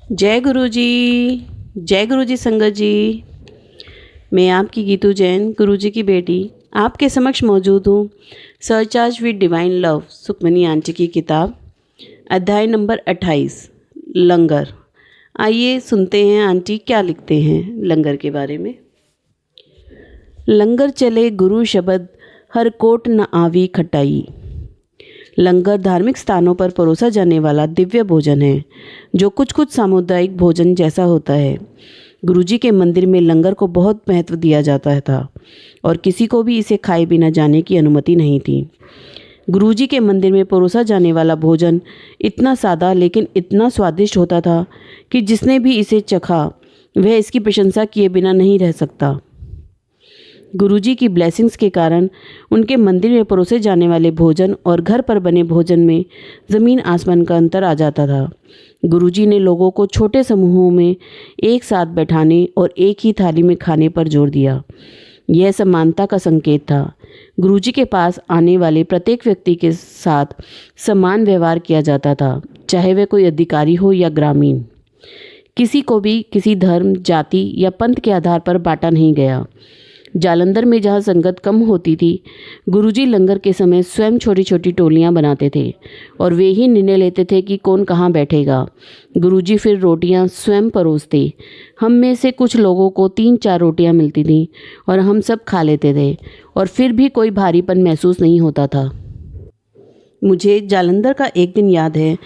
जय गुरु जी। जय गुरु जी संगत जी। मैं आपकी गीतू जैन, गुरु जी की बेटी, आपके समक्ष मौजूद हूँ। Surcharge with divine love, Sukhmani aunty की किताब, अध्याय नंबर 28, लंगर। आइए सुनते हैं आंटी क्या लिखते हैं लंगर के बारे में। लंगर चले गुरु शब्द, हर कोट न आवी खटाई। लंगर धार्मिक स्थानों पर परोसा जाने वाला दिव्य भोजन है जो कुछ कुछ सामुदायिक भोजन जैसा होता है। गुरुजी के मंदिर में लंगर को बहुत महत्व दिया जाता था और किसी को भी इसे खाए बिना जाने की अनुमति नहीं थी। गुरुजी के मंदिर में परोसा जाने वाला भोजन इतना सादा लेकिन इतना स्वादिष्ट होता था कि जिसने भी इसे चखा वह इसकी प्रशंसा किए बिना नहीं रह सकता। गुरुजी की ब्लेसिंग्स के कारण उनके मंदिर में परोसे जाने वाले भोजन और घर पर बने भोजन में ज़मीन आसमान का अंतर आ जाता था। गुरुजी ने लोगों को छोटे समूहों में एक साथ बैठाने और एक ही थाली में खाने पर जोर दिया। यह समानता का संकेत था। गुरुजी के पास आने वाले प्रत्येक व्यक्ति के साथ समान व्यवहार किया जाता था, चाहे वह कोई अधिकारी हो या ग्रामीण। किसी को भी किसी धर्म, जाति या पंथ के आधार पर बांटा नहीं गया। जालंधर में जहाँ संगत कम होती थी, गुरुजी लंगर के समय स्वयं छोटी छोटी टोलियाँ बनाते थे और वे ही निर्णय लेते थे कि कौन कहाँ बैठेगा। गुरुजी फिर रोटियाँ स्वयं परोसते। हम में से कुछ लोगों को 3-4 रोटियाँ मिलती थीं और हम सब खा लेते थे और फिर भी कोई भारीपन महसूस नहीं होता था। मुझे जालंधर का एक दिन याद है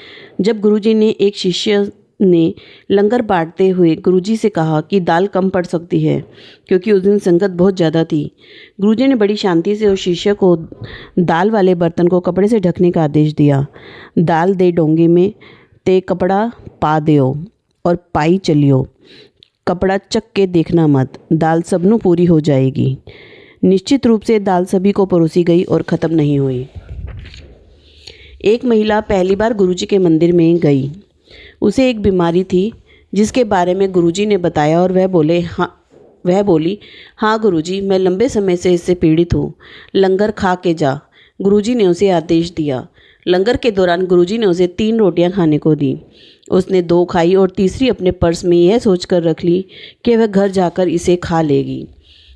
जब गुरुजी ने एक शिष्य ने लंगर बांटते हुए गुरुजी से कहा कि दाल कम पड़ सकती है क्योंकि उस दिन संगत बहुत ज़्यादा थी। गुरुजी ने बड़ी शांति से उस शिष्य को दाल वाले बर्तन को कपड़े से ढकने का आदेश दिया। दाल दे डोंगे में ते कपड़ा पा दियो और पाई चलियो। कपड़ा चक के देखना मत, दाल सबनों पूरी हो जाएगी। निश्चित रूप से दाल सभी को परोसी गई और ख़त्म नहीं हुई। एक महिला पहली बार गुरुजी के मंदिर में गई। उसे एक बीमारी थी जिसके बारे में गुरुजी ने बताया और वह बोली, हाँ गुरुजी, मैं लंबे समय से इससे पीड़ित हूँ। लंगर खा के जा, गुरुजी ने उसे आदेश दिया। लंगर के दौरान गुरुजी ने उसे 3 रोटियां खाने को दी। उसने 2 खाई और तीसरी अपने पर्स में यह सोचकर रख ली कि वह घर जाकर इसे खा लेगी,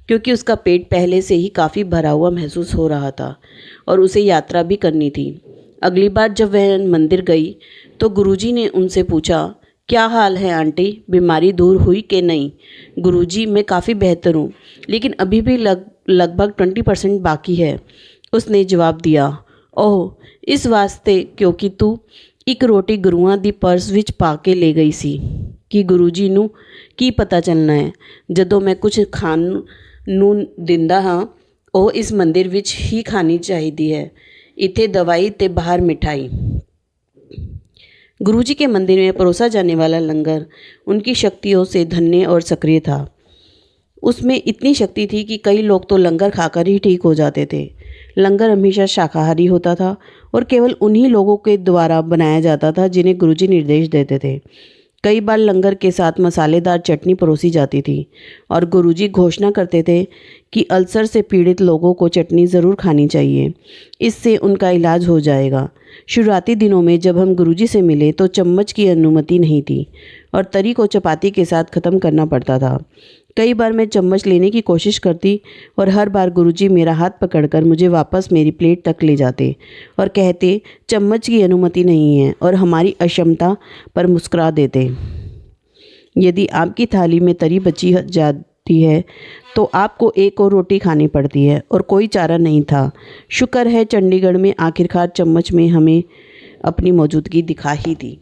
क्योंकि उसका पेट पहले से ही काफ़ी भरा हुआ महसूस हो रहा था और उसे यात्रा भी करनी थी। अगली बार जब वह मंदिर गई तो गुरुजी ने उनसे पूछा, क्या हाल है आंटी, बीमारी दूर हुई कि नहीं? गुरुजी, मैं काफ़ी बेहतर हूँ, लेकिन अभी भी लगभग 20% बाकी है, उसने जवाब दिया। ओह, इस वास्ते क्योंकि तू एक रोटी गुरुआं दी पर्स विच पा के ले गई सी। कि गुरुजी नू की पता चलना है जदों मैं कुछ खान नू दिंदा हाँ, ਉਹ इस मंदिर विच ही खानी चाहिदी है। इत्थे दवाई ते बाहर मिठाई। गुरुजी के मंदिर में परोसा जाने वाला लंगर उनकी शक्तियों से धन्य और सक्रिय था। उसमें इतनी शक्ति थी कि कई लोग तो लंगर खाकर ही ठीक हो जाते थे। लंगर हमेशा शाकाहारी होता था और केवल उन्हीं लोगों के द्वारा बनाया जाता था जिन्हें गुरुजी निर्देश देते थे। कई बार लंगर के साथ मसालेदार चटनी परोसी जाती थी और गुरुजी घोषणा करते थे कि अल्सर से पीड़ित लोगों को चटनी ज़रूर खानी चाहिए, इससे उनका इलाज हो जाएगा। शुरुआती दिनों में जब हम गुरुजी से मिले तो चम्मच की अनुमति नहीं थी और तरी को चपाती के साथ ख़त्म करना पड़ता था। कई बार मैं चम्मच लेने की कोशिश करती और हर बार गुरुजी मेरा हाथ पकड़कर मुझे वापस मेरी प्लेट तक ले जाते और कहते, चम्मच की अनुमति नहीं है, और हमारी अक्षमता पर मुस्कुरा देते। यदि आपकी थाली में तरी बची जाती है तो आपको एक और रोटी खानी पड़ती है और कोई चारा नहीं था। शुक्र है चंडीगढ़ में आखिरकार चम्मच में हमें अपनी मौजूदगी दिखा ही दी।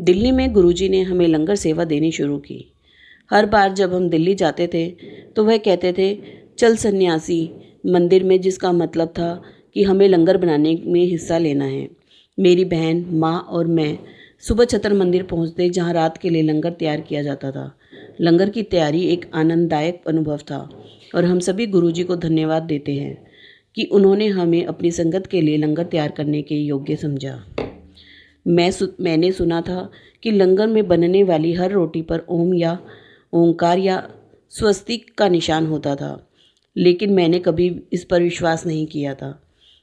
दिल्ली में गुरुजी ने हमें लंगर सेवा देनी शुरू की। हर बार जब हम दिल्ली जाते थे तो वह कहते थे, चल सन्यासी, मंदिर में, जिसका मतलब था कि हमें लंगर बनाने में हिस्सा लेना है। मेरी बहन, माँ और मैं सुबह छतर मंदिर पहुँचते जहाँ रात के लिए लंगर तैयार किया जाता था। लंगर की तैयारी एक आनंददायक अनुभव था और हम सभी गुरुजी को धन्यवाद देते हैं कि उन्होंने हमें अपनी संगत के लिए लंगर तैयार करने के योग्य समझा। मैंने सुना था कि लंगर में बनने वाली हर रोटी पर ओम या ओंकार या स्वस्तिक का निशान होता था, लेकिन मैंने कभी इस पर विश्वास नहीं किया था।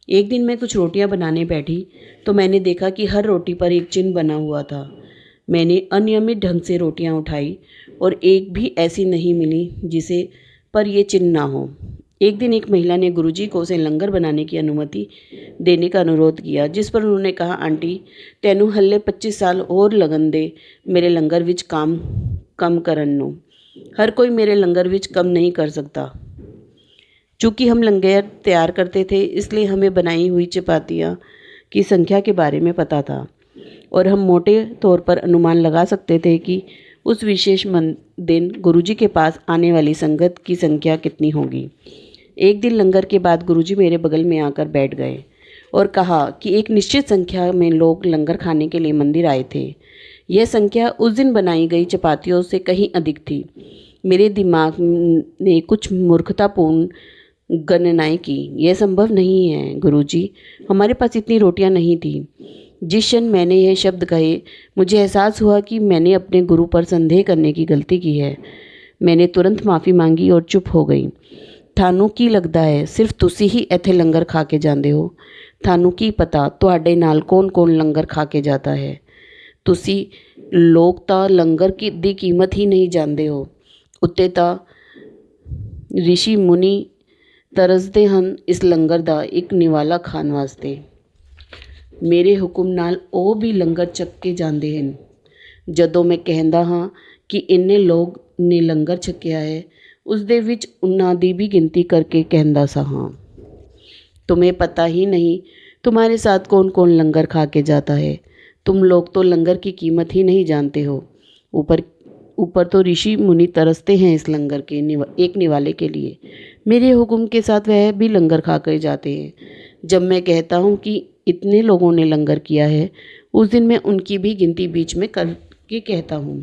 एक दिन मैं कुछ रोटियां बनाने बैठी तो मैंने देखा कि हर रोटी पर एक चिन्ह बना हुआ था। मैंने अनियमित ढंग से रोटियां उठाई और एक भी ऐसी नहीं मिली जिसे पर ये चिन्ह ना हो। एक दिन एक महिला ने गुरुजी को उसे लंगर बनाने की अनुमति देने का अनुरोध किया, जिस पर उन्होंने कहा, आंटी तेनू हल्ले 25 साल और लगन दे मेरे लंगर विच काम कम करन नूं। हर कोई मेरे लंगर विच कम नहीं कर सकता। चूँकि हम लंगर तैयार करते थे, इसलिए हमें बनाई हुई चपातियाँ की संख्या के बारे में पता था और हम मोटे तौर पर अनुमान लगा सकते थे कि उस विशेष दिन गुरुजी के पास आने वाली संगत की संख्या कितनी होगी। एक दिन लंगर के बाद गुरुजी मेरे बगल में आकर बैठ गए और कहा कि एक निश्चित संख्या में लोग लंगर खाने के लिए मंदिर आए थे। यह संख्या उस दिन बनाई गई चपातियों से कहीं अधिक थी। मेरे दिमाग ने कुछ मूर्खतापूर्ण गणनाएं की। यह संभव नहीं है गुरुजी, हमारे पास इतनी रोटियां नहीं थी। जिस क्षण मैंने यह शब्द कहे, मुझे एहसास हुआ कि मैंने अपने गुरु पर संदेह करने की गलती की है। मैंने तुरंत माफ़ी मांगी और चुप हो गई। थानू की लगता है सिर्फ तुसी ही इत्थे लंगर खा के जाते हो? थानू की पता तुहाडे नाल कौन कौन लंगर खा के जाता है? तुसी लोग तां लंगर दी कीमत ही नहीं जानते हो। उत्ते तां ऋषि मुनि तरसते ਹਨ इस लंगर ਦਾ एक निवाला खान वास्ते। मेरे हुक्म नाल ਉਹ भी लंगर ਚੱਕ ਕੇ ਜਾਂਦੇ ਹਨ। ਜਦੋਂ मैं ਕਹਿੰਦਾ ਹਾਂ कि ਇੰਨੇ ਲੋਕ ਨੇ लंगर ਛਕਿਆ है, ਉਸ ਦੇ ਵਿੱਚ ਉਹਨਾਂ ਦੀ भी गिनती करके कहता सा हाँ। तुम्हें पता ही नहीं तुम्हारे साथ कौन कौन लंगर खा के जाता है। तुम लोग तो लंगर की कीमत ही नहीं जानते हो। ऊपर तो ऋषि मुनि तरसते हैं इस लंगर के एक निवाले के लिए। मेरे हुक्म के साथ वह भी लंगर खा कर जाते हैं। जब मैं कहता हूँ कि इतने लोगों ने लंगर किया है, उस दिन मैं उनकी भी गिनती बीच में करके कहता हूँ।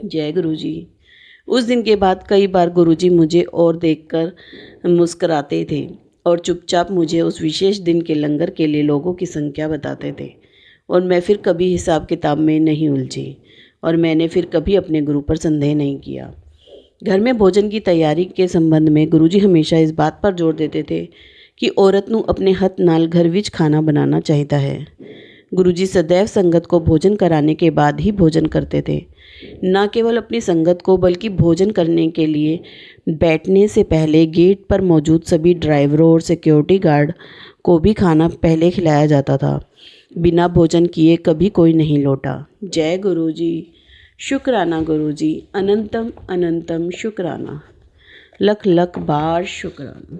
जय गुरु जी। उस दिन के बाद कई बार गुरुजी मुझे और देखकर मुस्कराते थे और चुपचाप मुझे उस विशेष दिन के लंगर के लिए लोगों की संख्या बताते थे और मैं फिर कभी हिसाब किताब में नहीं उलझी और मैंने फिर कभी अपने गुरु पर संदेह नहीं किया। घर में भोजन की तैयारी के संबंध में गुरुजी हमेशा इस बात पर जोर देते थे कि औरत नूं अपने हथ नाल घर विच खाना बनाना चाहिए है। गुरुजी सदैव संगत को भोजन कराने के बाद ही भोजन करते थे। न केवल अपनी संगत को बल्कि भोजन करने के लिए बैठने से पहले गेट पर मौजूद सभी ड्राइवरों और सिक्योरिटी गार्ड को भी खाना पहले खिलाया जाता था। बिना भोजन किए कभी कोई नहीं लौटा। जय गुरु जी। शुक्राना गुरु जी, अनंतम अनंतम शुक्राना, लख लख बार शुक्राना।